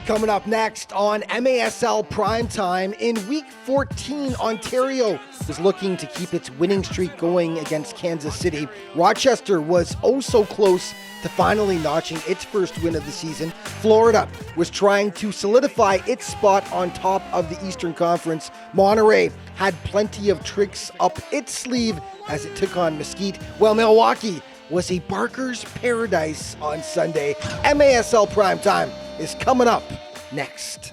Coming up next on MASL Primetime, in Week 14, Ontario is looking to keep its winning streak going against Kansas City. Rochester was oh so close to finally notching its first win of the season. Florida was trying to solidify its spot on top of the Eastern Conference. Monterey had plenty of tricks up its sleeve as it took on Mesquite. Well, Milwaukee was a Barker's paradise on Sunday. MASL Primetime is coming up next.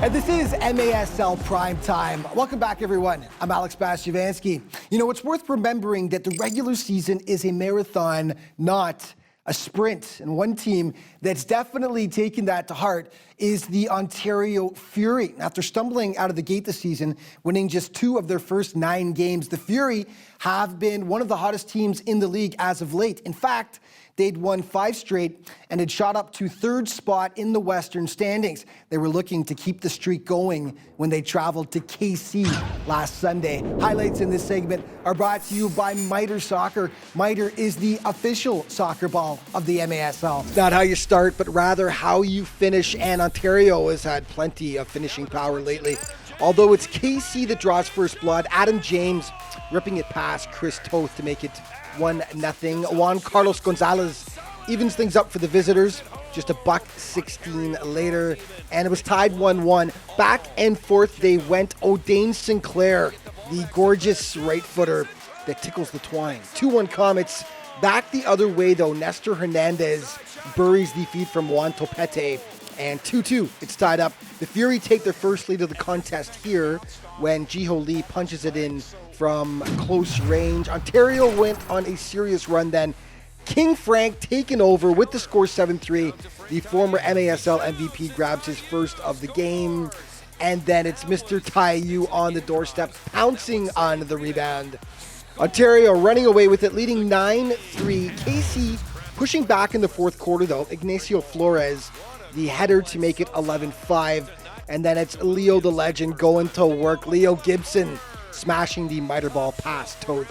And this is MASL Primetime. Welcome back, everyone. I'm Alex Bastiavansky. You know, it's worth remembering that the regular season is a marathon, not a sprint. And one team that's definitely taken that to heart is the Ontario Fury. After stumbling out of the gate this season, winning just 2 of their first 9 games, the Fury have been one of the hottest teams in the league as of late. In fact, they'd won 5 straight and had shot up to 3rd spot in the Western standings. They were looking to keep the streak going when they traveled to KC last Sunday. Highlights in this segment are brought to you by Mitre Soccer. Mitre is the official soccer ball of the MASL. It's not how you start, but rather how you finish, and Ontario has had plenty of finishing power lately. Although it's KC that draws first blood, Adam James ripping it past Chris Toth to make it 1-0. Juan Carlos Gonzalez evens things up for the visitors. Just $1.16 later, and it was tied 1-1. Back and forth they went. O'Dane Sinclair, the gorgeous right footer that tickles the twine. 2-1 Comets. Back the other way though, Nestor Hernandez buries the feed from Juan Topete, and 2-2. It's tied up. The Fury take their first lead of the contest here when Jiho Lee punches it in from close range. Ontario went on a serious run then. King Frank taken over with the score 7-3. The former MASL MVP grabs his first of the game. And then it's Mr. Taiyu on the doorstep, pouncing on the rebound. Ontario running away with it, leading 9-3. KC pushing back in the fourth quarter though. Ignacio Flores, the header to make it 11-5. And then it's Leo the Legend going to work. Leo Gibson smashing the miter ball past Toth.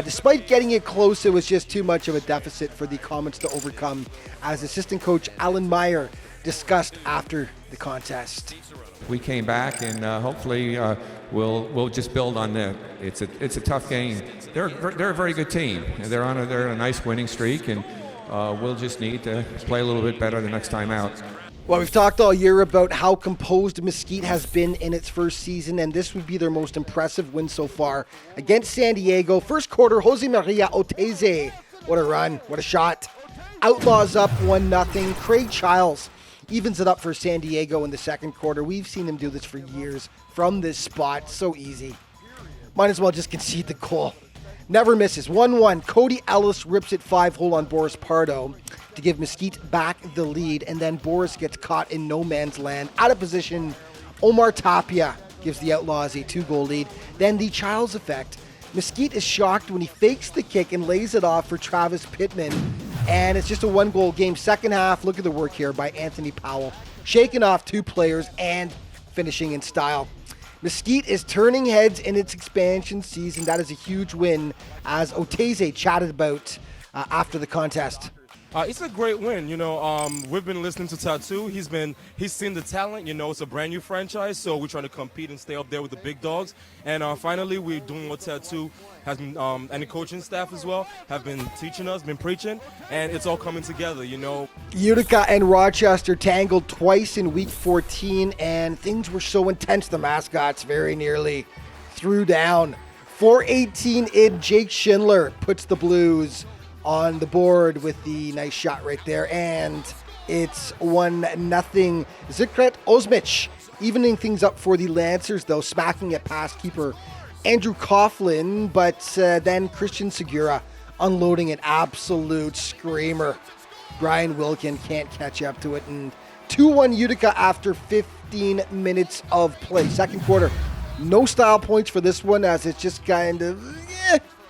Despite getting it close, it was just too much of a deficit for the Comets to overcome, as assistant coach Alan Meyer discussed after the contest. We came back, and hopefully we'll just build on that. It's a tough game. They're a very good team. They're on a nice winning streak, and we'll just need to play a little bit better the next time out. Well, we've talked all year about how composed Mesquite has been in its first season, and this would be their most impressive win so far against San Diego. First quarter, Jose Maria Oteze. What a run, what a shot. Outlaws up 1-0. Craig Childs evens it up for San Diego in the second quarter. We've seen him do this for years from this spot. So easy. Might as well just concede the goal. Never misses. 1-1. Cody Ellis rips it 5-hole on Boris Pardo to give Mesquite back the lead, and then Boris gets caught in no man's land. Out of position, Omar Tapia gives the Outlaws a 2-goal lead. Then the Childs effect. Mesquite is shocked when he fakes the kick and lays it off for Travis Pittman, and it's just a 1-goal game. Second half, look at the work here by Anthony Powell, shaking off 2 players and finishing in style. Mesquite is turning heads in its expansion season. That is a huge win, as Oteze chatted about after the contest. It's a great win. You know, we've been listening to Tattoo. He's seen the talent. You know, it's a brand new franchise, so we're trying to compete and stay up there with the big dogs. And finally, we're doing what Tattoo has been, and the coaching staff as well, have been teaching us, been preaching, and it's all coming together, you know. Utica and Rochester tangled twice in Week 14, and things were so intense the mascots very nearly threw down. 4:18 in, Jake Schindler puts the Blues on the board with the nice shot right there, and it's 1-0. Zikret Osmich evening things up for the Lancers, though, smacking it past keeper Andrew Coughlin, but then Christian Segura unloading an absolute screamer. Brian Wilkin can't catch up to it. And 2-1 Utica after 15 minutes of play. Second quarter, no style points for this one as it's just kind of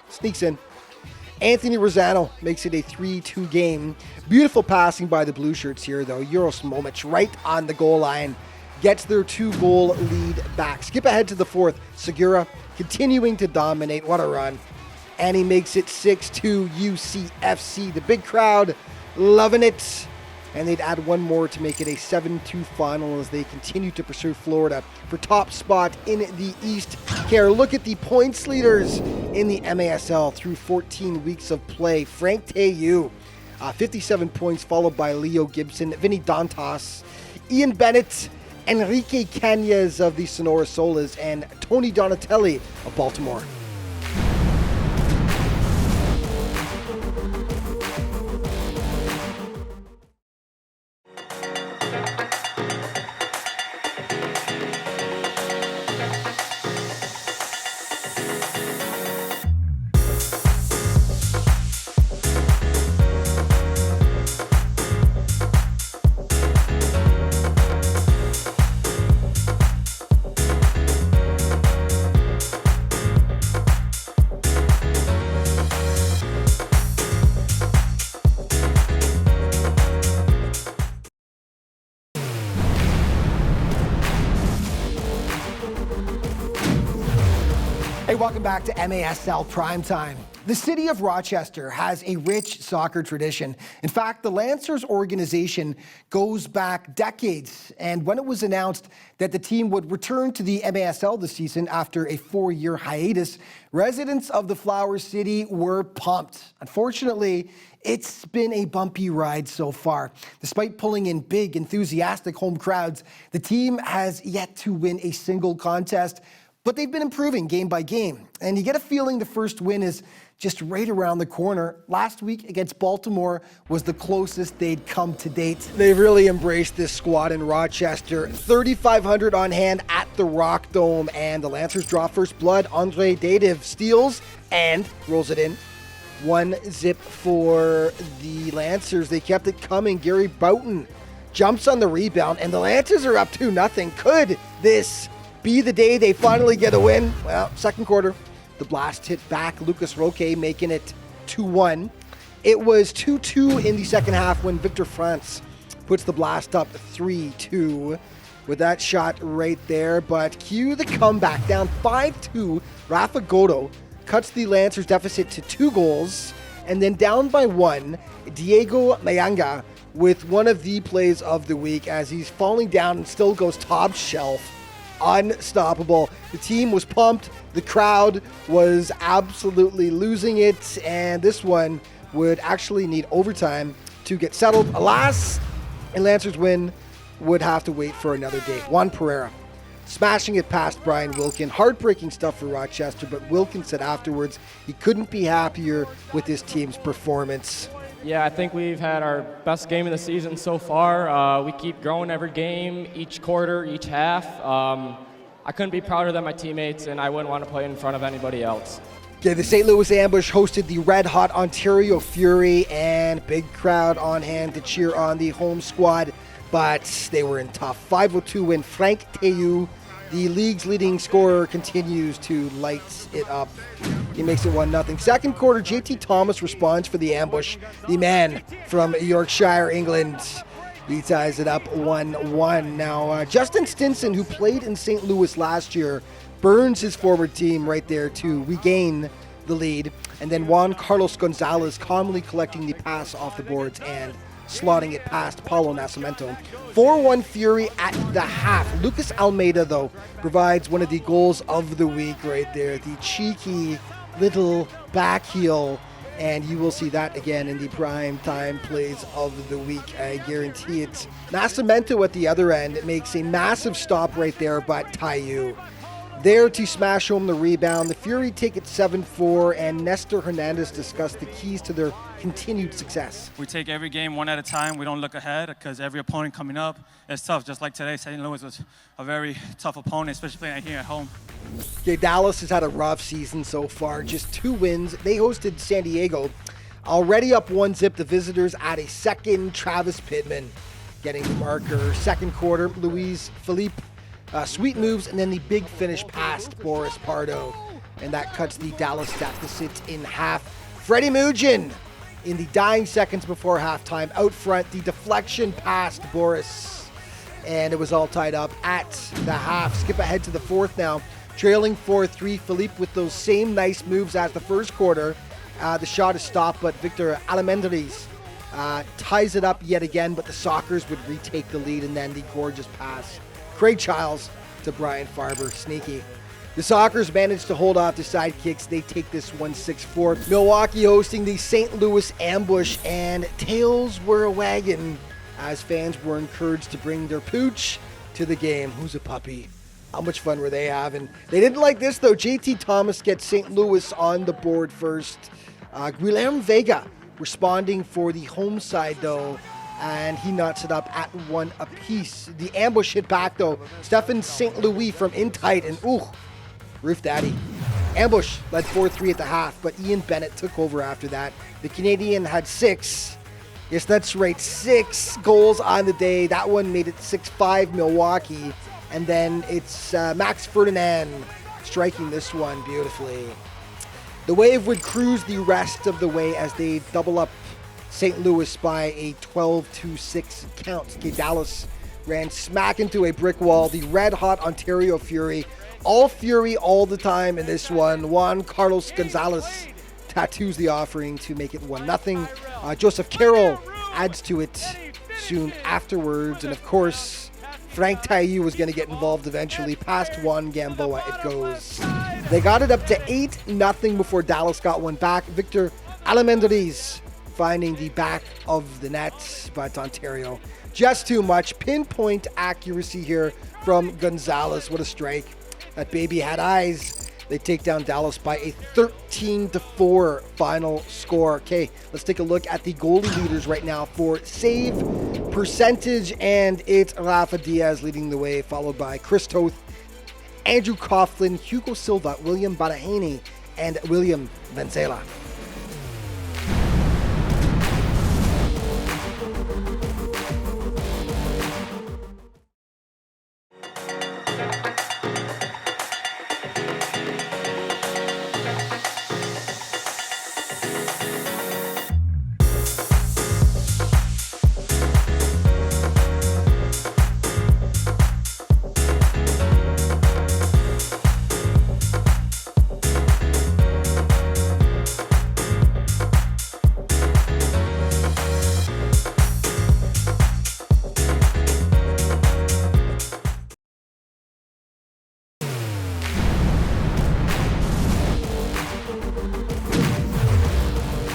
sneaks in. Anthony Rosano makes it a 3-2 game. Beautiful passing by the Blue Shirts here, though. Euros Momic right on the goal line gets their 2-goal lead back. Skip ahead to the fourth. Segura continuing to dominate. What a run. And he makes it 6-2 UCFC. The big crowd loving it. And they'd add one more to make it a 7-2 final as they continue to pursue Florida for top spot in the East. Care, look at the points leaders in the MASL through 14 weeks of play. Frank Teyu, 57 points, followed by Leo Gibson, Vinny Dantas, Ian Bennett, Enrique Cañas of the Sonora Solas, and Tony Donatelli of Baltimore. Hey, welcome back to MASL Primetime. The city of Rochester has a rich soccer tradition. In fact, the Lancers organization goes back decades. And when it was announced that the team would return to the MASL this season after a 4-year hiatus, residents of the Flower City were pumped. Unfortunately, it's been a bumpy ride so far. Despite pulling in big, enthusiastic home crowds, the team has yet to win a single contest. But they've been improving game by game. And you get a feeling the first win is just right around the corner. Last week against Baltimore was the closest they'd come to date. They've really embraced this squad in Rochester. 3,500 on hand at the Rock Dome. And the Lancers draw first blood. Andre Dative steals and rolls it in. 1-0 for the Lancers. They kept it coming. Gary Boughton jumps on the rebound. And the Lancers are up 2-0. Could this be the day they finally get a win? Well, second quarter, the blast hit back. Lucas Roque making it 2-1. It was 2-2 in the second half when Victor France puts the blast up 3-2 with that shot right there. But cue the comeback, down 5-2. Rafa Godo cuts the Lancers deficit to 2 goals. And then down by 1, Diego Mayanga with one of the plays of the week as he's falling down and still goes top shelf. Unstoppable. The team was pumped. The crowd was absolutely losing it. And this one would actually need overtime to get settled. Alas, a Lancers win would have to wait for another day. Juan Pereira smashing it past Brian Wilkin. Heartbreaking stuff for Rochester, but Wilkin said afterwards he couldn't be happier with his team's performance. Yeah, I think we've had our best game of the season so far. We keep growing every game, each quarter, each half. I couldn't be prouder than my teammates, and I wouldn't want to play in front of anybody else. Okay, the St. Louis Ambush hosted the red-hot Ontario Fury, and big crowd on hand to cheer on the home squad, but they were in tough. 5-2 win. Frank Teyu, the league's leading scorer, continues to light it up. He makes it 1-0. Second quarter, JT Thomas responds for the Ambush. The man from Yorkshire, England. He ties it up 1-1. Now, Justin Stinson, who played in St. Louis last year, burns his forward team right there to regain the lead. And then Juan Carlos Gonzalez calmly collecting the pass off the boards and slotting it past Paulo Nascimento. 4-1 Fury at the half. Lucas Almeida, though, provides one of the goals of the week right there. The cheeky little back heel. And you will see that again in the prime time plays of the week. I guarantee it. Nascimento at the other end makes a massive stop right there, but Teyu there to smash home the rebound. The Fury take it 7-4, and Nestor Hernandez discussed the keys to their continued success. We take every game one at a time. We don't look ahead because every opponent coming up is tough. Just like today, St. Louis was a very tough opponent, especially playing here at home. Okay, Dallas has had a rough season so far. Just 2 wins. They hosted San Diego Already up 1-0, the visitors add a second. Travis Pittman getting the marker. Second quarter, Luis Philippe, sweet moves, and then the big finish past Boris Pardo. And that cuts the Dallas deficit in half. Freddie Mugin in the dying seconds before halftime out front. The deflection past Boris. And it was all tied up at the half. Skip ahead to the fourth now. Trailing 4-3, Philippe with those same nice moves as the first quarter. The shot is stopped, but Victor Alamendres ties it up yet again, but the Sockers would retake the lead, and then the gorgeous pass. Craig Childs to Brian Farber, sneaky. The Sockers managed to hold off the sidekicks. They take this one 6-4. Milwaukee hosting the St. Louis Ambush, and tails were a wagon as fans were encouraged to bring their pooch to the game. Who's a puppy? How much fun were they having? They didn't like this, though. JT Thomas gets St. Louis on the board first. Guilherme Vega responding for the home side, though, and he knots it up at 1 apiece. The ambush hit back, though. Stefan St. Louis from in tight, and Roof Daddy. Ambush led 4-3 at the half, but Ian Bennett took over after that. The Canadian had 6. Yes, that's right, 6 goals on the day. That one made it 6-5 Milwaukee. And then it's Max Ferdinand striking this one beautifully. The Wave would cruise the rest of the way as they double up St. Louis by a 12-6 count. Okay, Dallas ran smack into a brick wall. The red-hot Ontario Fury, all fury all the time in this one. Juan Carlos Gonzalez tattoos the offering to make it 1-0. Joseph Carroll adds to it soon afterwards. And of course, Frank Taillou was going to get involved eventually. Past Juan Gamboa it goes. They got it up to 8-0 before Dallas got one back. Victor Alamendres finding the back of the net, but Ontario just too much. Pinpoint accuracy here from Gonzalez. What a strike. That baby had eyes. They take down Dallas by a 13-4 final score. Okay, let's take a look at the goalie leaders right now for save percentage, and it's Rafa Diaz leading the way, followed by Chris Toth, Andrew Coughlin, Hugo Silva, William Badahani, and William Vencela.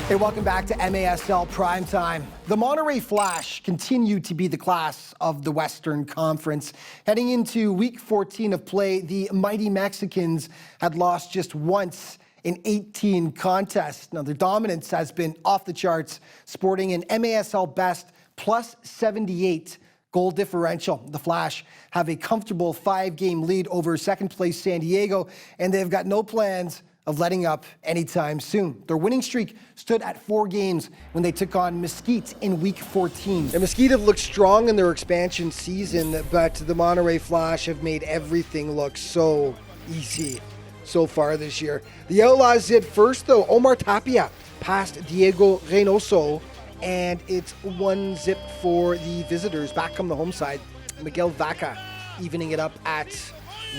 Hey, welcome back to MASL Primetime. The Monterey Flash continue to be the class of the Western Conference. Heading into Week 14 of play, the mighty Mexicans had lost just once in 18 contests. Now, their dominance has been off the charts, sporting an MASL best plus 78 goal differential. The Flash have a comfortable 5-game lead over second place San Diego, and they've got no plans of letting up anytime soon. Their winning streak stood at 4 games when they took on Mesquite in Week 14. And Mesquite have looked strong in their expansion season, but the Monterey Flash have made everything look so easy so far this year. The Outlaws did first, though. Omar Tapia past Diego Reynoso, and it's 1-0 for the visitors. Back on the home side, Miguel Vaca evening it up at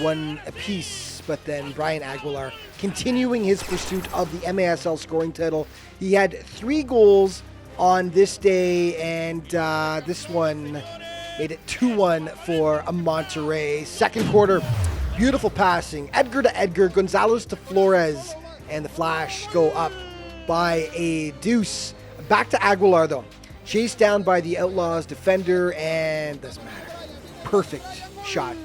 1 apiece. But then Brian Aguilar continuing his pursuit of the MASL scoring title. He had 3 goals on this day, and this one made it 2-1 for Monterey. Second quarter, beautiful passing. Edgar to Edgar, Gonzalez to Flores, and the Flash go up by a deuce. Back to Aguilar, though. Chased down by the Outlaws defender, and doesn't matter. Perfect shot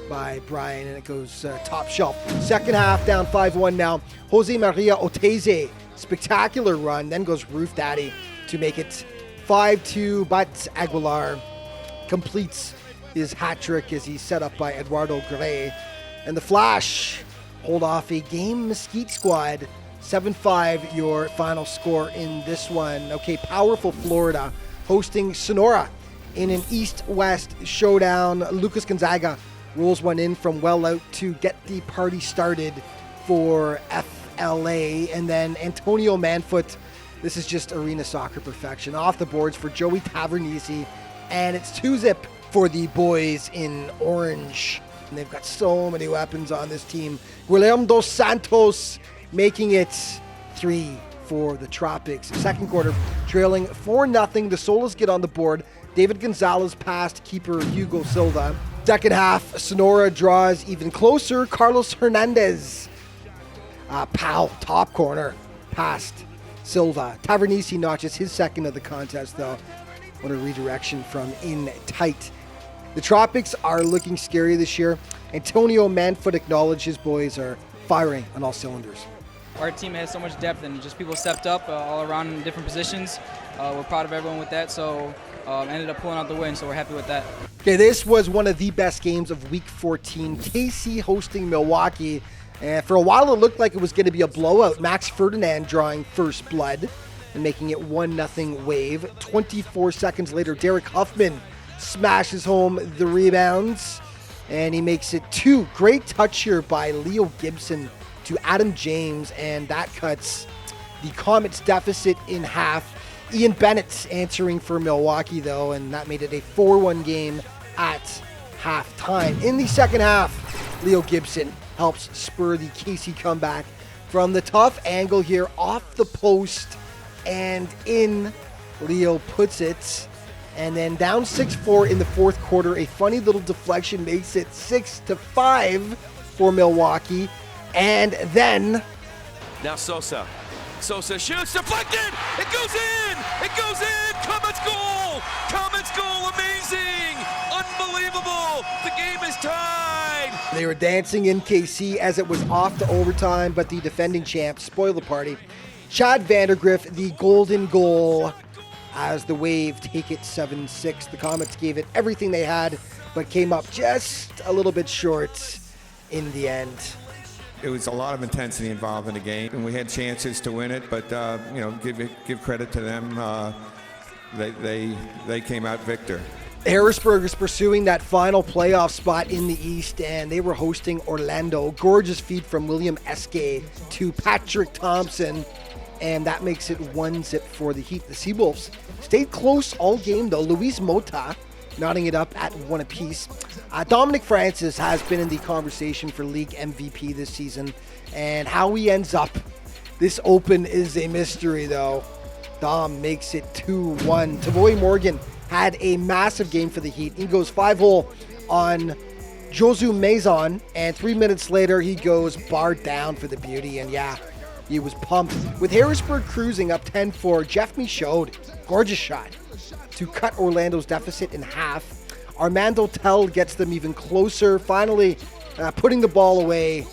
by Brian, and it goes top shelf. Second half, down 5-1 now. Jose Maria Oteze, spectacular run, then goes Roof Daddy to make it 5-2, but Aguilar completes his hat trick as he's set up by Eduardo Gray. And the Flash hold off a game Mesquite squad 7-5 your final score in this one. Okay, powerful Florida hosting Sonora in an East-West showdown. Lucas Gonzaga rolls one in from well out to get the party started for FLA. And then Antonio Manfoot, this is just arena soccer perfection, off the boards for Joey Tavernisi. And it's 2-0 for the boys in orange. And they've got so many weapons on this team. Guillermo dos Santos making it 3 for the Tropics. Second quarter, trailing 4-0. The Solas get on the board. David Gonzalez passed keeper Hugo Silva. Second half, Sonora draws even closer. Carlos Hernandez, top corner, past Silva. Tavernisi notches his second of the contest, though. What a redirection from in tight. The Tropics are looking scary this year. Antonio Manfoot acknowledged his boys are firing on all cylinders. Our team has so much depth and just people stepped up all around in different positions. We're proud of everyone with that, so ended up pulling out the win, so we're happy with that. Okay, this was one of the best games of Week 14. KC hosting Milwaukee. And for a while, it looked like it was going to be a blowout. Max Ferdinand drawing first blood and making it 1-0 Wave. 24 seconds later, Derek Huffman smashes home the rebounds, and he makes it 2. Great touch here by Leo Gibson to Adam James, and that cuts the Comets' deficit in half. Ian Bennett answering for Milwaukee, though, and that made it a 4-1 game at halftime. In the second half, Leo Gibson helps spur the KC comeback from the tough angle here, off the post, and in. Leo puts it, and then down 6-4 in the fourth quarter. A funny little deflection makes it 6-5 for Milwaukee, and then now Sosa shoots, deflected, it goes in, Comets goal, amazing, unbelievable, the game is tied. They were dancing in KC as it was off to overtime, but the defending champs spoiled the party. Chad Vandergriff, the golden goal, as the Wave take it 7-6. The Comets gave it everything they had, but came up just a little bit short in the end. It was a lot of intensity involved in the game, and we had chances to win it. But give credit to them. They came out victor. Harrisburg is pursuing that final playoff spot in the East, and they were hosting Orlando. Gorgeous feed from William Eske to Patrick Thompson, and that makes it 1-0 for the Heat. The Seawolves stayed close all game, though. Luis Mota knotting it up at 1 apiece. Dominic Francis has been in the conversation for league MVP this season, and how he ends up this open is a mystery, though. Dom makes it 2-1. Tavoy Morgan had a massive game for the Heat. He goes 5-hole on Josu Maison, and 3 minutes later he goes bar down for the beauty, and yeah, he was pumped. With Harrisburg cruising up 10-4, Jeff Michaud, gorgeous shot to cut Orlando's deficit in half. Armando Tell gets them even closer, finally putting the ball away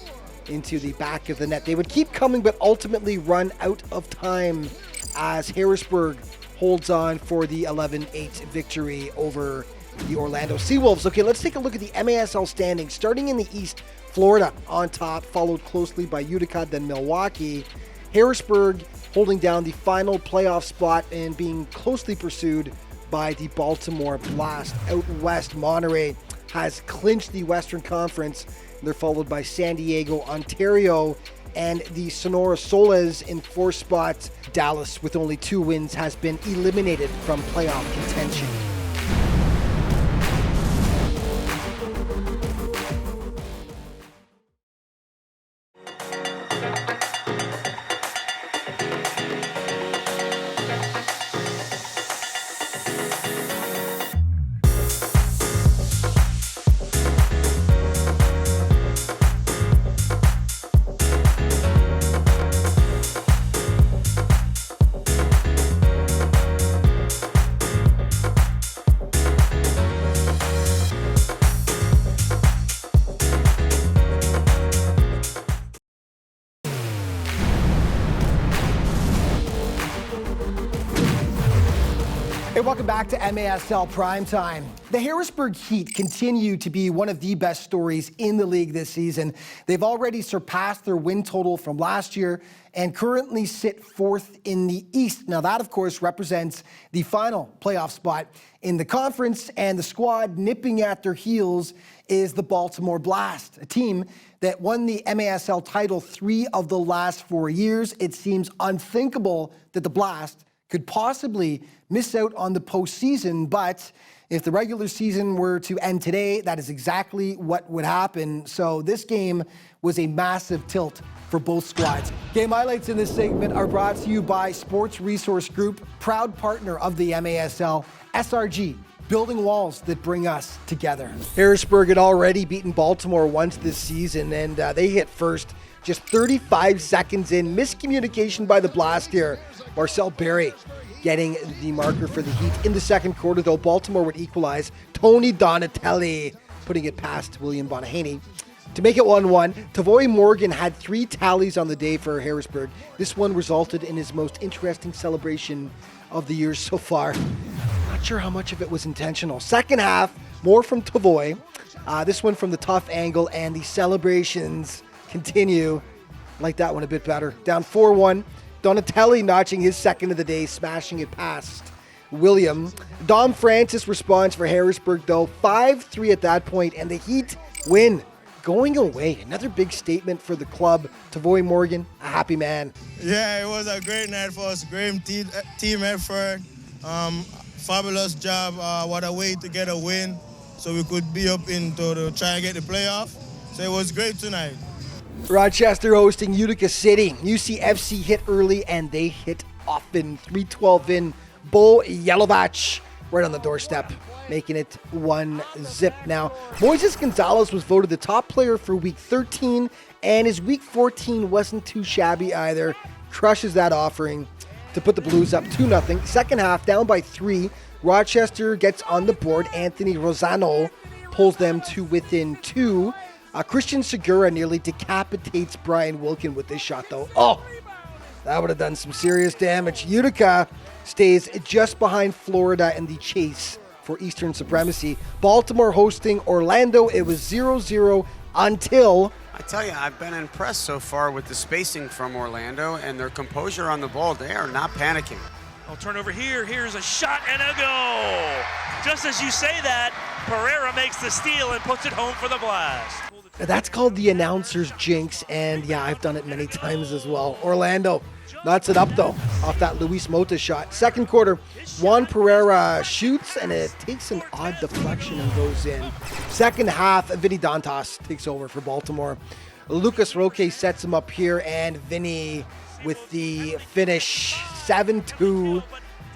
into the back of the net. They would keep coming, but ultimately run out of time as Harrisburg holds on for the 11-8 victory over the Orlando Seawolves. Okay, let's take a look at the MASL standings. Starting in the East, Florida on top, followed closely by Utica, then Milwaukee. Harrisburg holding down the final playoff spot and being closely pursued by the Baltimore Blast. Out west, Monterey has clinched the Western Conference. They're followed by San Diego, Ontario, and the Sonora Solas in 4th spot. Dallas, with only 2 wins, has been eliminated from playoff contention. Welcome back to MASL Primetime. The Harrisburg Heat continue to be one of the best stories in the league this season. They've already surpassed their win total from last year and currently sit fourth in the East. Now that, of course, represents the final playoff spot in the conference, and the squad nipping at their heels is the Baltimore Blast, a team that won the MASL title 3 of the last 4 years. It seems unthinkable that the Blast could possibly miss out on the postseason, but if the regular season were to end today, that is exactly what would happen. So this game was a massive tilt for both squads. Game highlights in this segment are brought to you by Sports Resource Group, proud partner of the MASL, SRG, building walls that bring us together. Harrisburg had already beaten Baltimore once this season, and they hit first just 35 seconds in. Miscommunication by the Blast here. Marcel Berry getting the marker for the Heat. In the second quarter, though, Baltimore would equalize. Tony Donatelli putting it past William Bonahaney to make it 1-1. Tavoy Morgan had 3 tallies on the day for Harrisburg. This one resulted in his most interesting celebration of the year so far. Not sure how much of it was intentional. Second half, more from Tavoy. This one from the tough angle, and the celebrations continue. Like that one a bit better. Down 4-1. Donatelli notching his second of the day, smashing it past William. Dom Francis responds for Harrisburg, though. 5-3 at that point, and the Heat win. Going away. Another big statement for the club. Tavoy Morgan, a happy man. Yeah, it was a great night for us. Great team effort. Fabulous job. What a way to get a win so we could be up into the try and get the playoff. So it was great tonight. Rochester hosting Utica City. UCFC hit early and they hit often. 3-12 in. Bo Yelovach right on the doorstep, making it 1-0 now. Moises Gonzalez was voted the top player for Week 13, and his Week 14 wasn't too shabby either. Crushes that offering to put the Blues up 2-0. Second half, down by 3. Rochester gets on the board. Anthony Rosano pulls them to within 2. Christian Segura nearly decapitates Brian Wilkin with this shot, though. Oh, that would have done some serious damage. Utica stays just behind Florida in the chase for Eastern supremacy. Baltimore hosting Orlando. It was 0-0 until... I tell you, I've been impressed so far with the spacing from Orlando and their composure on the ball. They are not panicking. I'll turn over here. Here's a shot and a goal. Just as you say that, Pereira makes the steal and puts it home for the Blast. That's called the announcer's jinx, and yeah, I've done it many times as well. Orlando knots it up, though, off that Luis Mota shot. Second quarter, Juan Pereira shoots, and it takes an odd deflection and goes in. Second half, Vinny Dantas takes over for Baltimore. Lucas Roque sets him up here, and Vinny with the finish, 7-2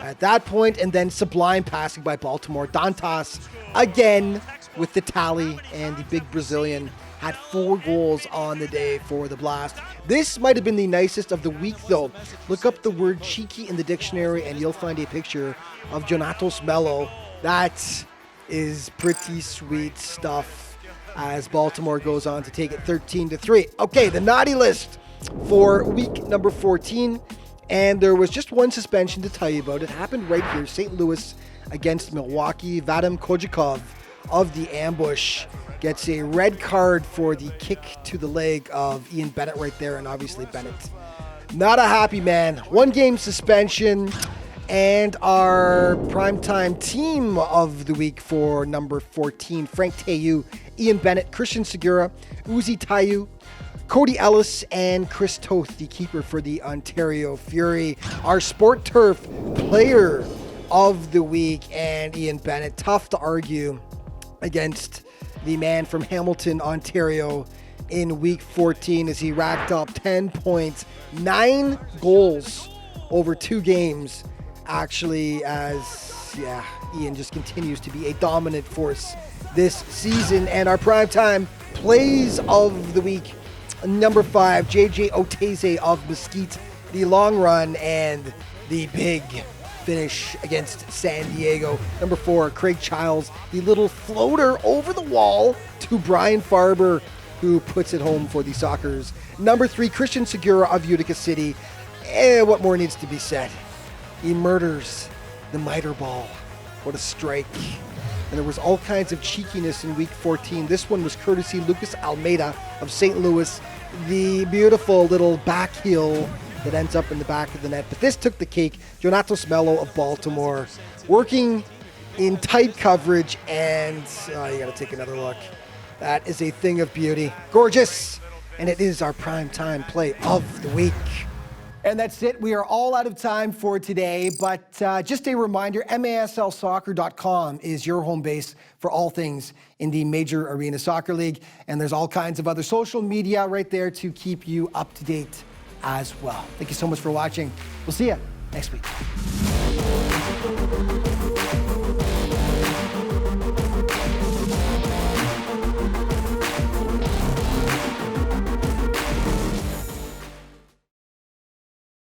at that point, and then sublime passing by Baltimore. Dantas again with the tally, and the big Brazilian had 4 goals on the day for the Blast. This might have been the nicest of the week, though. Look up the word cheeky in the dictionary and you'll find a picture of Jonatos Melo. That is pretty sweet stuff as Baltimore goes on to take it 13-3. Okay, the naughty list for week number 14. And there was just one suspension to tell you about. It happened right here, St. Louis against Milwaukee. Vadim Kojakov of the Ambush gets a red card for the kick to the leg of Ian Bennett right there, and obviously Bennett not a happy man. 1 game suspension, and our primetime team of the week for number 14, Frank Teyu, Ian Bennett, Christian Segura, Uzi Tayu, Cody Ellis, and Chris Toth, the keeper for the Ontario Fury. Our Sport Turf player of the week, and Ian Bennett, tough to argue against the man from Hamilton, Ontario in week 14 as he racked up 10 points, 9 goals over 2 games, actually, as, yeah, Ian just continues to be a dominant force this season. And our primetime plays of the week, number 5, JJ Oteze of Mesquite, the long run and the big finish against San Diego. Number 4, Craig Childs, the little floater over the wall to Brian Farber, who puts it home for the Sockers. Number 3, Christian Segura of Utica City. What more needs to be said? He murders the miter ball What a strike. And there was all kinds of cheekiness in week 14. This one was courtesy Lucas Almeida of St. Louis. The beautiful little back heel that ends up in the back of the net. But this took the cake. Donato Smello of Baltimore working in tight coverage, and you got to take another look. That is a thing of beauty. Gorgeous. And it is our prime time play of the week. And that's it. We are all out of time for today, but just a reminder, MASLsoccer.com is your home base for all things in the Major Arena Soccer League, and there's all kinds of other social media right there to keep you up to date as well. Thank you so much for watching. We'll see you next week.